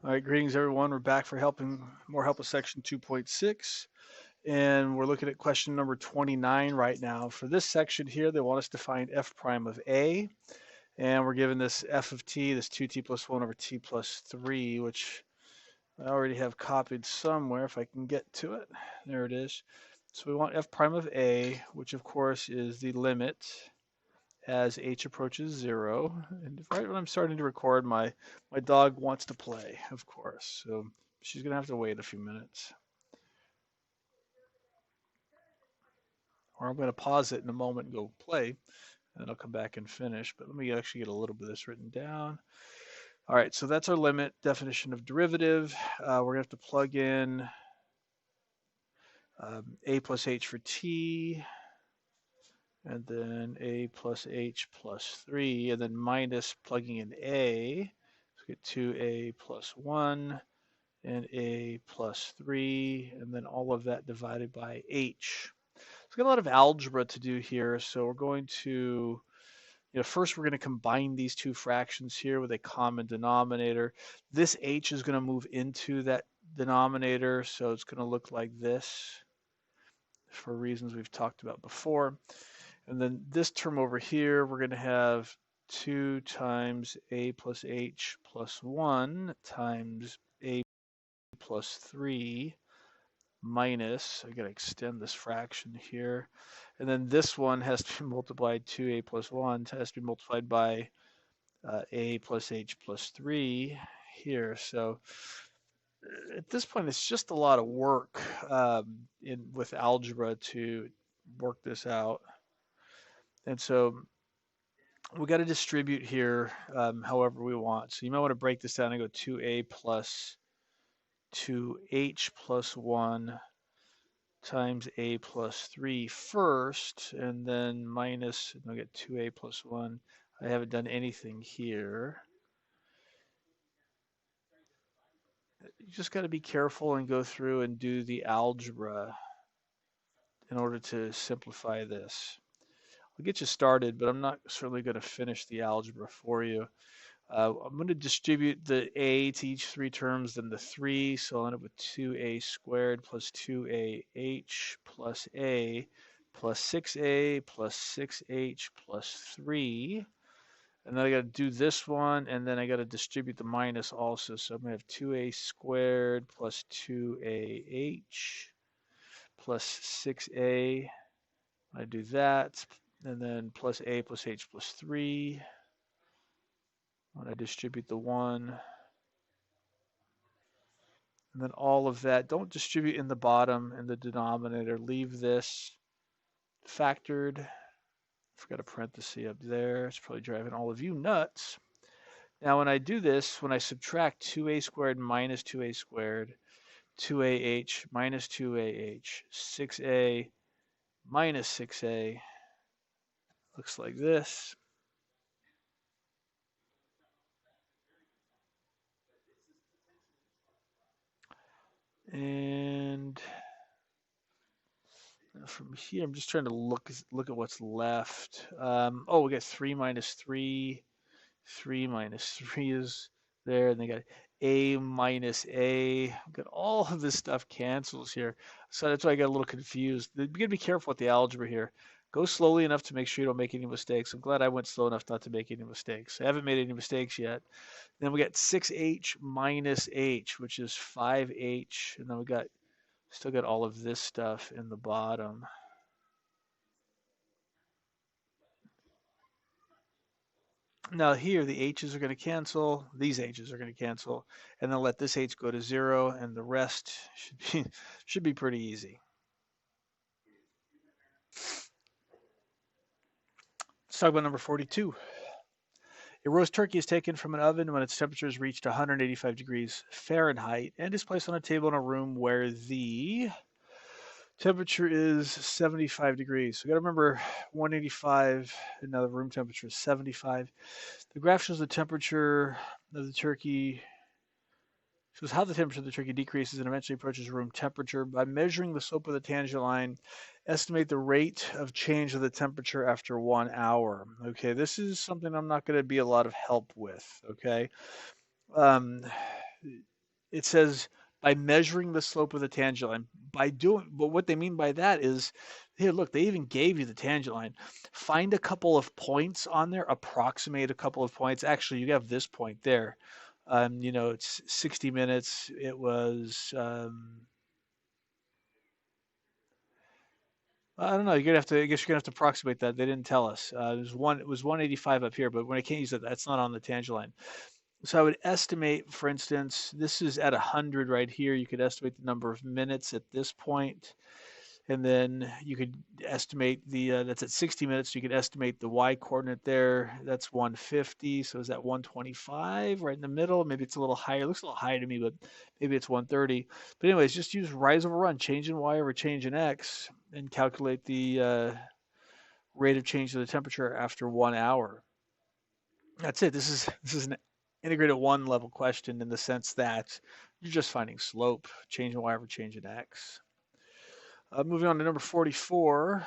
All right, greetings everyone. We're back for more help with section 2.6, and we're looking at question number 29 right now. For this section here, they want us to find f prime of a, and we're given this f of t, this 2t plus 1 over t plus 3, which I already have copied somewhere if I can get to it. There it is. So we want f prime of a, which of course is the limit as h approaches 0. And right when I'm starting to record, my dog wants to play, of course. So she's going to have to wait a few minutes. Or I'm going to pause it in a moment and go play, and I'll come back and finish. But let me actually get a little bit of this written down. All right, so that's our limit definition of derivative. We're going to have to plug in a plus h for t, and then a plus h plus 3, and then minus plugging in a. So get 2a plus 1 and a plus 3, and then all of that divided by h. So we've got a lot of algebra to do here, so we're going to, first we're going to combine these two fractions here with a common denominator. This h is going to move into that denominator, so it's going to look like this for reasons we've talked about before. And then this term over here, we're going to have 2 times a plus h plus 1 times a plus 3 minus, I got to extend this fraction here. And then this one has to be multiplied 2a plus 1 has to be multiplied by a plus h plus 3 here. So at this point, it's just a lot of work with algebra to work this out. And so we got to distribute here however we want. So you might want to break this down and go 2a plus 2h plus 1 times a plus 3 first, and then minus, and I'll get 2a plus 1. I haven't done anything here. You just got to be careful and go through and do the algebra in order to simplify this. I'll get you started, but I'm not certainly going to finish the algebra for you. I'm going to distribute the a to each three terms, then the 3, so I'll end up with 2a squared plus 2ah plus a plus 6a plus 6h plus 3. And then I got to do this one, and then I got to distribute the minus also. So I'm going to have 2a squared plus 2ah plus 6a. I do that, and then plus a plus h plus 3. When I distribute the 1, and then all of that, don't distribute in the bottom and the denominator. Leave this factored. Forgot a parenthesis up there. It's probably driving all of you nuts. Now when I do this, when I subtract 2a squared minus 2a squared, 2ah minus 2ah, 6a minus 6a, looks like this. And from here, I'm just trying to look at what's left. Oh, we got 3 minus 3. 3 minus 3 is there. And they got a minus a. We've got all of this stuff cancels here. So that's why I got a little confused. You got to be careful with the algebra here. Go slowly enough to make sure you don't make any mistakes. I'm glad I went slow enough not to make any mistakes. I haven't made any mistakes yet. Then we got 6h minus h, which is 5h. And then we got still got all of this stuff in the bottom. Now here, the h's are going to cancel. These h's are going to cancel. And then let this h go to 0, and the rest should be pretty easy. Let's talk about number 42. A roast turkey is taken from an oven when its temperature has reached 185 degrees Fahrenheit and is placed on a table in a room where the temperature is 75 degrees. So you got to remember 185, and now the room temperature is 75. The graph shows the temperature of the turkey, shows how the temperature of the turkey decreases and eventually approaches room temperature. By measuring the slope of the tangent line, estimate the rate of change of the temperature after 1 hour. Okay, this is something I'm not going to be a lot of help with, okay? it says by measuring the slope of the tangent line. But what they mean by that is, here, look, they even gave you the tangent line. Find a couple of points on there, approximate a couple of points. Actually, you have this point there. It's 60 minutes. It was, I don't know. I guess you're gonna have to approximate that. They didn't tell us. It was 185 up here, but when I can't use that, that's not on the tangent line. So I would estimate, for instance, this is at 100 right here. You could estimate the number of minutes at this point, and then you could estimate that's at 60 minutes. You could estimate the y coordinate there. That's 150. So is that 125 right in the middle? Maybe it's a little higher. It looks a little higher to me, but maybe it's 130. But anyways, just use rise over run, change in y over change in x, and calculate the rate of change of the temperature after 1 hour. That's it. This is an integrated one level question in the sense that you're just finding slope, change in y over change in x. Moving on to number 44.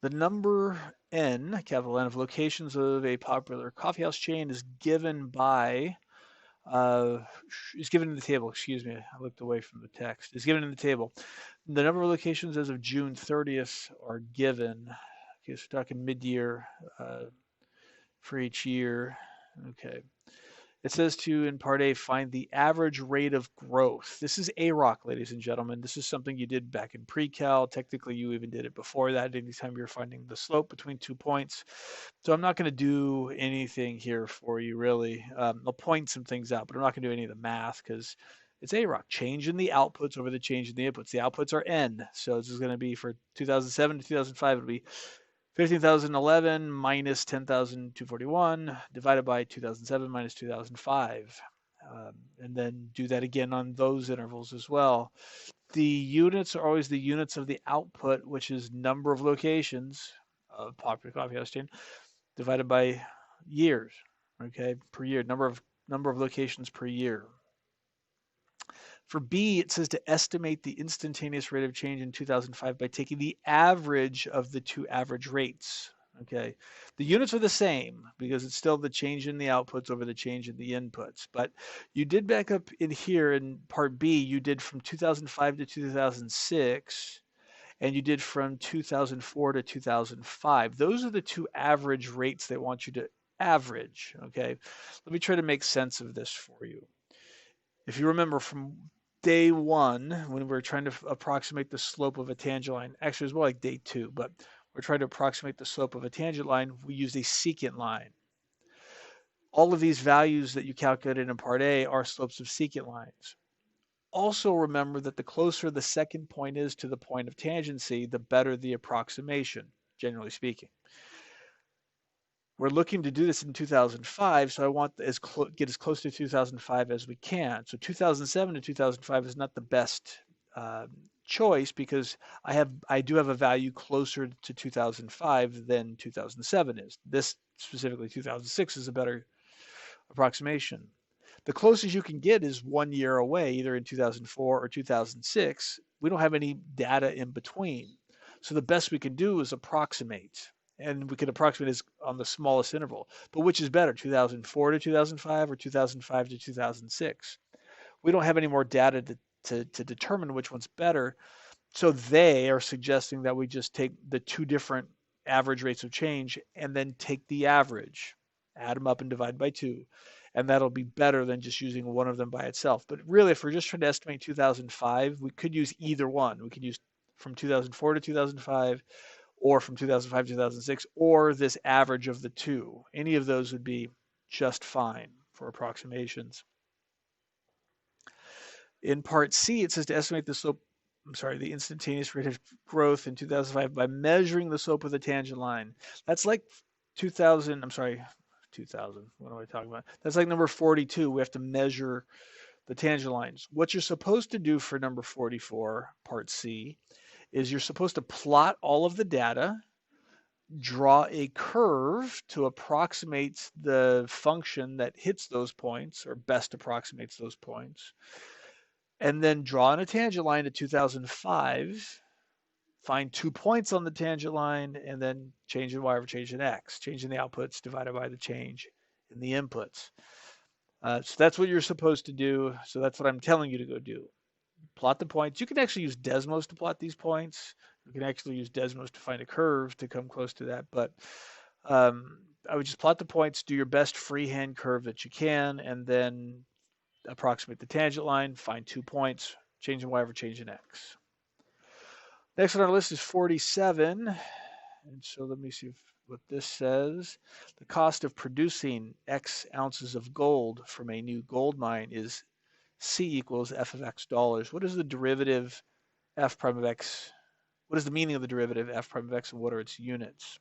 The number n, capital N, of locations of a popular coffeehouse chain is given in the table. Excuse me, I looked away from the text. Is given in the table. The number of locations as of June 30th are given. Okay, so we're talking mid-year for each year. Okay. It says to, in part A, find the average rate of growth. This is AROC, ladies and gentlemen. This is something you did back in pre-cal. Technically, you even did it before that, anytime you're finding the slope between 2 points. So I'm not going to do anything here for you, really. I'll point some things out, but I'm not going to do any of the math because it's AROC. Change in the outputs over the change in the inputs. The outputs are N. So this is going to be for 2007 to 2005, it'll be 15,011 minus 10,241 divided by 2007 minus 2005. And then do that again on those intervals as well. The units are always the units of the output, which is number of locations of popular coffeehouse chain, divided by years, okay, per year, number of locations per year. For B, it says to estimate the instantaneous rate of change in 2005 by taking the average of the two average rates. Okay, the units are the same because it's still the change in the outputs over the change in the inputs. But you did back up in here in part B, you did from 2005 to 2006, and you did from 2004 to 2005. Those are the two average rates they want you to average. Okay, let me try to make sense of this for you. If you remember from day one, when we were trying to approximate the slope of a tangent line, actually it was more like day two, but we're trying to approximate the slope of a tangent line, we used a secant line. All of these values that you calculated in part A are slopes of secant lines. Also remember that the closer the second point is to the point of tangency, the better the approximation, generally speaking. We're looking to do this in 2005, so I want get as close to 2005 as we can. So 2007 to 2005 is not the best choice because I do have a value closer to 2005 than 2007 is. This specifically 2006 is a better approximation. The closest you can get is 1 year away, either in 2004 or 2006. We don't have any data in between. So the best we can do is approximate. And we can approximate is on the smallest interval. But which is better, 2004 to 2005 or 2005 to 2006? We don't have any more data to determine which one's better. So they are suggesting that we just take the two different average rates of change and then take the average, add them up and divide by 2. And that'll be better than just using one of them by itself. But really, if we're just trying to estimate 2005, we could use either one. We could use from 2004 to 2005, or from 2005 to 2006, or this average of the two. Any of those would be just fine for approximations. In part C, it says to estimate the slope, the instantaneous rate of growth in 2005 by measuring the slope of the tangent line. That's like 2000, what am I talking about? That's like number 42. We have to measure the tangent lines. What you're supposed to do for number 44, part C, is you're supposed to plot all of the data, draw a curve to approximate the function that hits those points or best approximates those points, and then draw on a tangent line to 2005, find 2 points on the tangent line, and then change in y over change in x, change in the outputs divided by the change in the inputs. So that's what you're supposed to do. So that's what I'm telling you to go do. Plot the points. You can actually use Desmos to plot these points. You can actually use Desmos to find a curve to come close to that. But I would just plot the points, do your best freehand curve that you can, and then approximate the tangent line, find 2 points, change in y over change in x. Next on our list is 47. And so let me see what this says. The cost of producing X ounces of gold from a new gold mine is C equals F of X dollars. What is the derivative F prime of X? What is the meaning of the derivative F prime of X, and what are its units?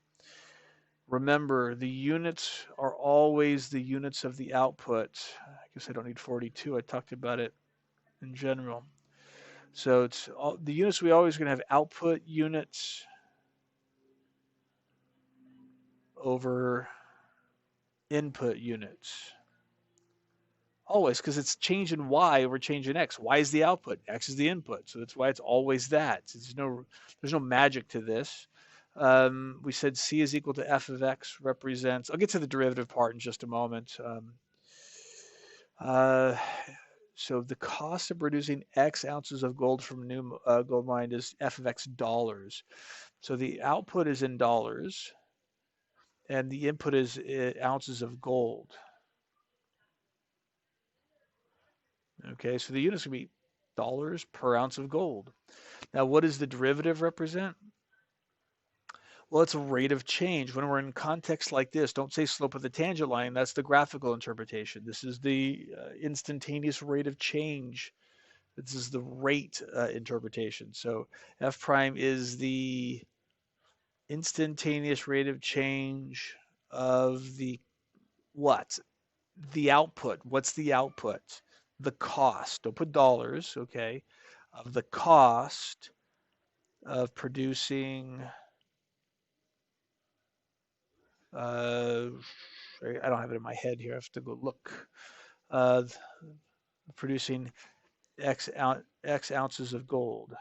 Remember, the units are always the units of the output. I guess I don't need 42. I talked about it in general. So it's all, the units we always going to have output units over input units. Always, because it's change in y over change in x. Y is the output, x is the input. So that's why it's always that. There's no magic to this. We said c is equal to f of x represents, I'll get to the derivative part in just a moment. So the cost of producing X ounces of gold from a new gold mine is F of X dollars. So the output is in dollars, and the input is ounces of gold. Okay, so the unit's going to be dollars per ounce of gold. Now, what does the derivative represent? Well, it's a rate of change. When we're in context like this, don't say slope of the tangent line. That's the graphical interpretation. This is the instantaneous rate of change. This is the rate interpretation. So f prime is the instantaneous rate of change of the what? The output. What's the output? The cost. Don't put dollars, okay? Of the cost of producing. I don't have it in my head here. I have to go look. Producing X ounces of gold.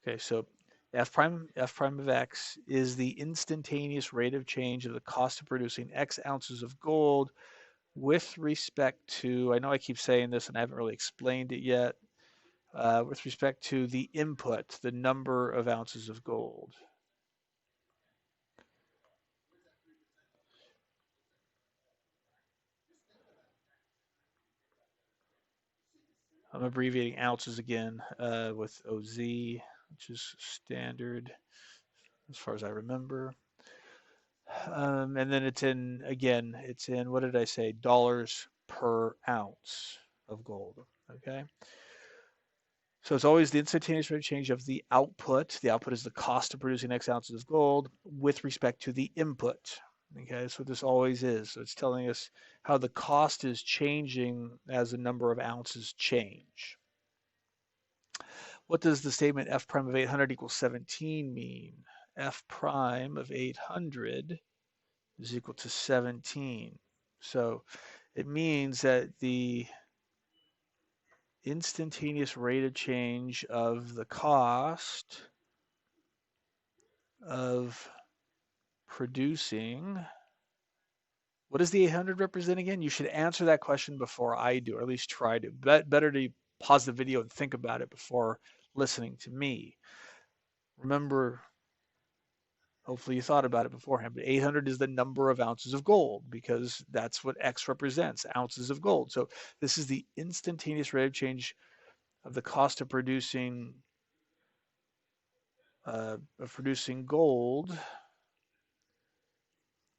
Okay, so f prime of x is the instantaneous rate of change of the cost of producing X ounces of gold with respect to, I know I keep saying this and I haven't really explained it yet, with respect to the input, the number of ounces of gold. I'm abbreviating ounces again with OZ, which is standard as far as I remember. And then it's in, again, it's in, what did I say, dollars per ounce of gold, okay? So it's always the instantaneous rate of change of the output. The output is the cost of producing X ounces of gold with respect to the input. Okay, that's what this always is. So it's telling us how the cost is changing as the number of ounces change. What does the statement f prime of 800 equals 17 mean? F prime of 800 is equal to 17. So it means that the instantaneous rate of change of the cost of producing, what does the 800 represent again? You should answer that question before I do, or at least try to. Better to pause the video and think about it before listening to me. Remember, hopefully you thought about it beforehand, but 800 is the number of ounces of gold because that's what X represents, ounces of gold. So this is the instantaneous rate of change of the cost of producing gold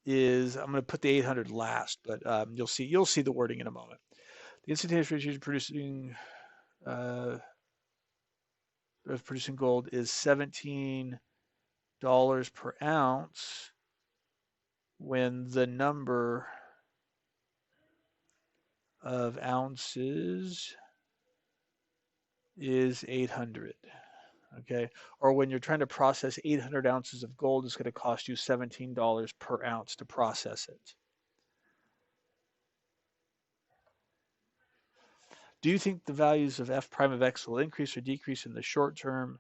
is, I'm going to put the 800 last, but you'll see the wording in a moment. The instantaneous rate of change of producing gold is $17 per ounce when the number of ounces is 800. Okay, or when you're trying to process 800 ounces of gold, it's going to cost you $17 per ounce to process it. Do you think the values of f prime of x will increase or decrease in the short term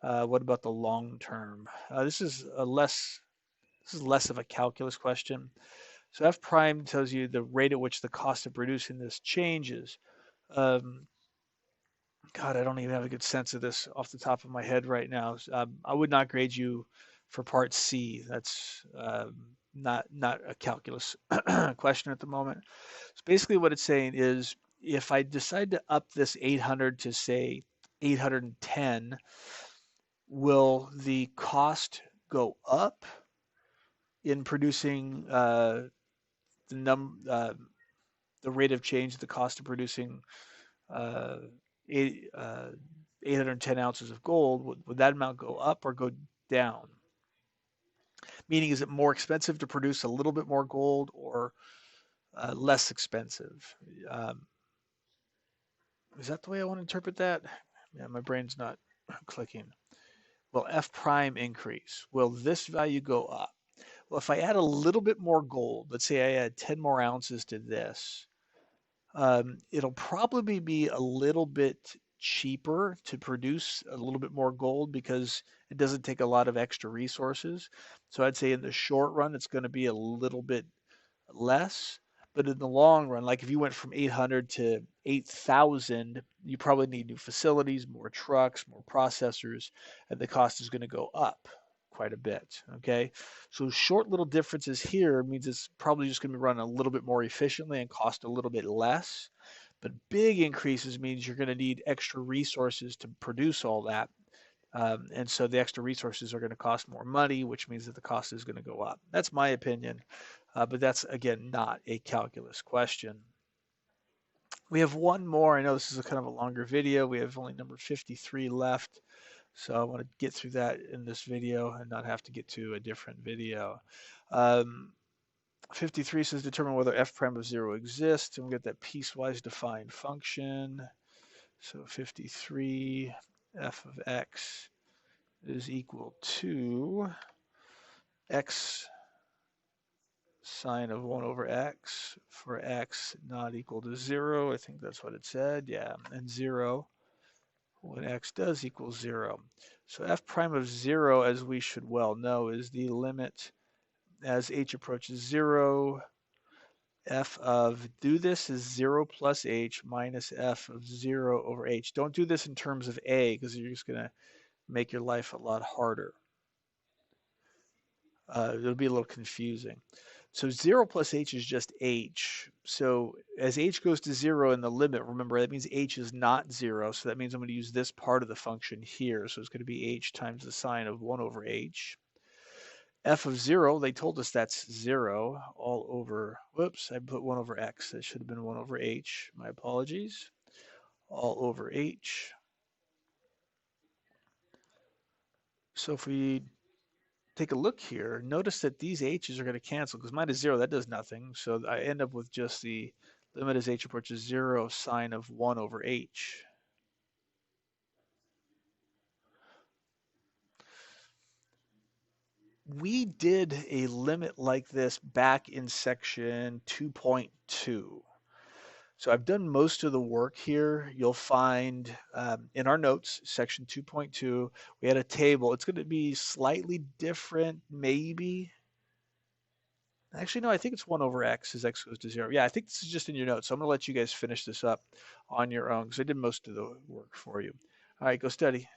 What about the long term? This is less of a calculus question. So f prime tells you the rate at which the cost of producing this changes. Um, God, I don't even have a good sense of this off the top of my head right now. I would not grade you for part C. That's not a calculus question at the moment. So basically, what it's saying is, if I decide to up this 800 to say 810, will the cost go up in producing the the rate of change, the cost of producing uh, eight, 810 ounces of gold, would that amount go up or go down? Meaning, is it more expensive to produce a little bit more gold or less expensive? Um, is that the way I want to interpret that? Yeah, my brain's not clicking. Will F prime increase? Will this value go up? Well, if I add a little bit more gold, let's say I add 10 more ounces to this, it'll probably be a little bit cheaper to produce a little bit more gold because it doesn't take a lot of extra resources. So I'd say in the short run, it's going to be a little bit less. But in the long run, like if you went from 800 to 8,000, you probably need new facilities, more trucks, more processors, and the cost is going to go up quite a bit. Okay. So short little differences here means it's probably just going to be run a little bit more efficiently and cost a little bit less. But big increases means you're going to need extra resources to produce all that. And so the extra resources are going to cost more money, which means that the cost is going to go up. That's my opinion. But that's, again, not a calculus question. We have one more. I know this is a kind of a longer video. We have only number 53 left. So I want to get through that in this video and not have to get to a different video. Um, 53 says determine whether f prime of 0 exists. And we get that piecewise defined function. So 53 f of x is equal to x sine of 1 over x for x not equal to 0. I think that's what it said. Yeah, and 0 when x does equal 0. So f prime of 0, as we should well know, is the limit as h approaches 0. F of, do this is 0 plus h minus f of 0 over h. Don't do this in terms of a because you're just going to make your life a lot harder. It'll be a little confusing. So 0 plus h is just h. So as h goes to 0 in the limit, remember, that means h is not 0. So that means I'm going to use this part of the function here. So it's going to be h times the sine of 1 over h. F of 0, they told us that's 0 all over, whoops, I put 1 over x. That should have been 1 over h. My apologies. All over h. So if we take a look here, notice that these h's are going to cancel because minus 0, that does nothing. So I end up with just the limit as h approaches 0 sine of 1 over h. We did a limit like this back in section 2.2. So I've done most of the work here. You'll find in our notes, section 2.2, we had a table. It's going to be slightly different, maybe. Actually, no, I think it's 1 over x as x goes to 0. Yeah, I think this is just in your notes. So I'm going to let you guys finish this up on your own because I did most of the work for you. All right, go study.